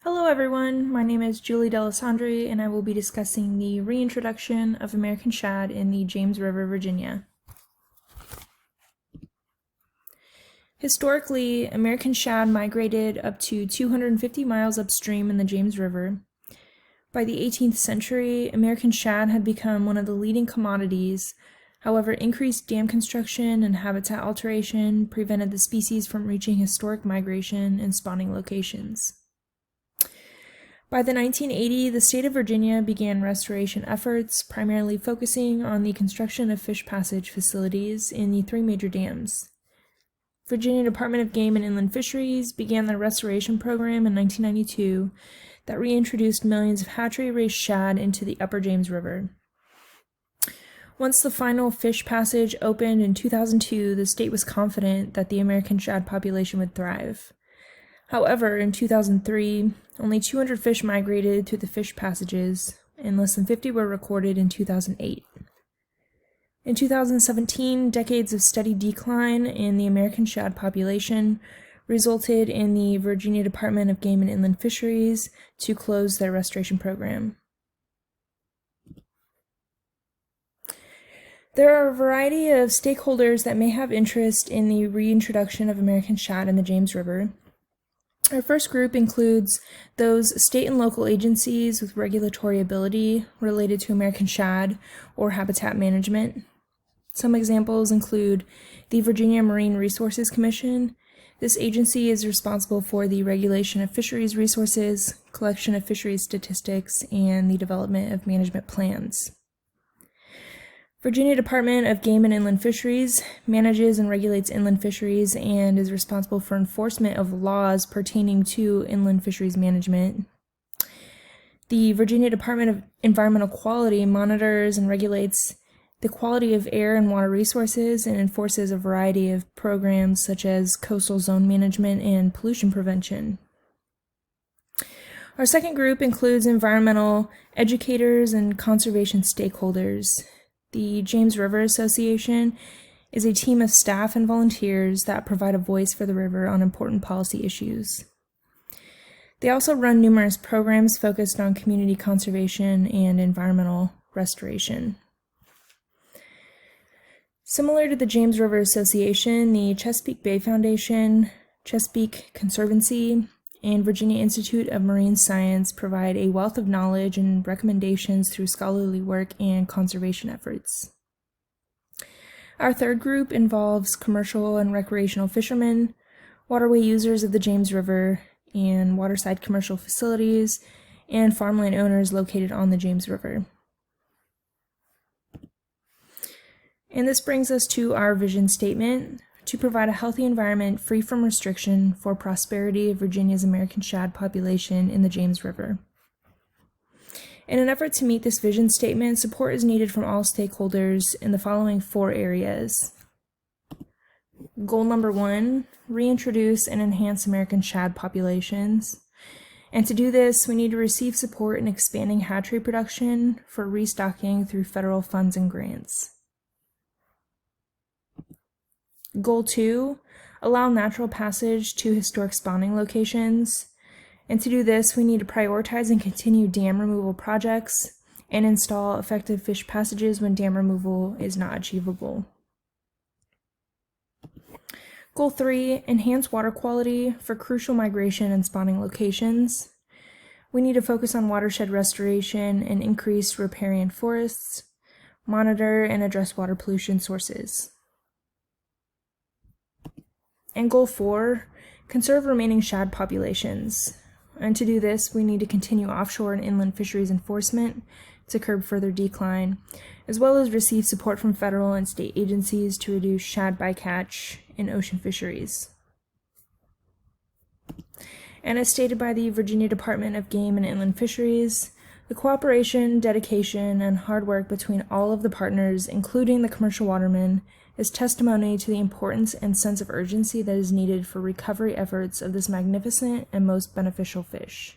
Hello everyone, my name is Julie Delisandri and I will be discussing the reintroduction of American shad in the James River, Virginia. Historically, American shad migrated up to 250 miles upstream in the James River. By the 18th century, American shad had become one of the leading commodities. However, increased dam construction and habitat alteration prevented the species from reaching historic migration and spawning locations. By the 1980s, the state of Virginia began restoration efforts, primarily focusing on the construction of fish passage facilities in the three major dams. Virginia Department of Game and Inland Fisheries began the restoration program in 1992 that reintroduced millions of hatchery-raised shad into the upper James River. Once the final fish passage opened in 2002, the state was confident that the American shad population would thrive. However, in 2003, only 200 fish migrated through the fish passages, and less than 50 were recorded in 2008. In 2017, decades of steady decline in the American shad population resulted in the Virginia Department of Game and Inland Fisheries to close their restoration program. There are a variety of stakeholders that may have interest in the reintroduction of American shad in the James River. Our first group includes those state and local agencies with regulatory ability related to American shad or habitat management. Some examples include the Virginia Marine Resources Commission. This agency is responsible for the regulation of fisheries resources, collection of fisheries statistics, and the development of management plans. Virginia Department of Game and Inland Fisheries manages and regulates inland fisheries and is responsible for enforcement of laws pertaining to inland fisheries management. The Virginia Department of Environmental Quality monitors and regulates the quality of air and water resources and enforces a variety of programs such as coastal zone management and pollution prevention. Our second group includes environmental educators and conservation stakeholders. The James River Association is a team of staff and volunteers that provide a voice for the river on important policy issues. They also run numerous programs focused on community conservation and environmental restoration. Similar to the James River Association, the Chesapeake Bay Foundation, Chesapeake Conservancy, and Virginia Institute of Marine Science provide a wealth of knowledge and recommendations through scholarly work and conservation efforts. Our third group involves commercial and recreational fishermen, waterway users of the James River, and waterside commercial facilities, and farmland owners located on the James River. And this brings us to our vision statement: to provide a healthy environment free from restriction for prosperity of Virginia's American shad population in the James River. In an effort to meet this vision statement, support is needed from all stakeholders in the following 4 areas. Goal number 1, reintroduce and enhance American shad populations. And to do this, we need to receive support in expanding hatchery production for restocking through federal funds and grants. Goal 2, allow natural passage to historic spawning locations. And to do this, we need to prioritize and continue dam removal projects and install effective fish passages when dam removal is not achievable. Goal 3, enhance water quality for crucial migration and spawning locations. We need to focus on watershed restoration and increase riparian forests, monitor and address water pollution sources. And Goal 4, conserve remaining shad populations. And to do this, we need to continue offshore and inland fisheries enforcement to curb further decline, as well as receive support from federal and state agencies to reduce shad bycatch in ocean fisheries. And as stated by the Virginia Department of Game and Inland Fisheries, the cooperation, dedication, and hard work between all of the partners, including the commercial watermen, is testimony to the importance and sense of urgency that is needed for recovery efforts of this magnificent and most beneficial fish.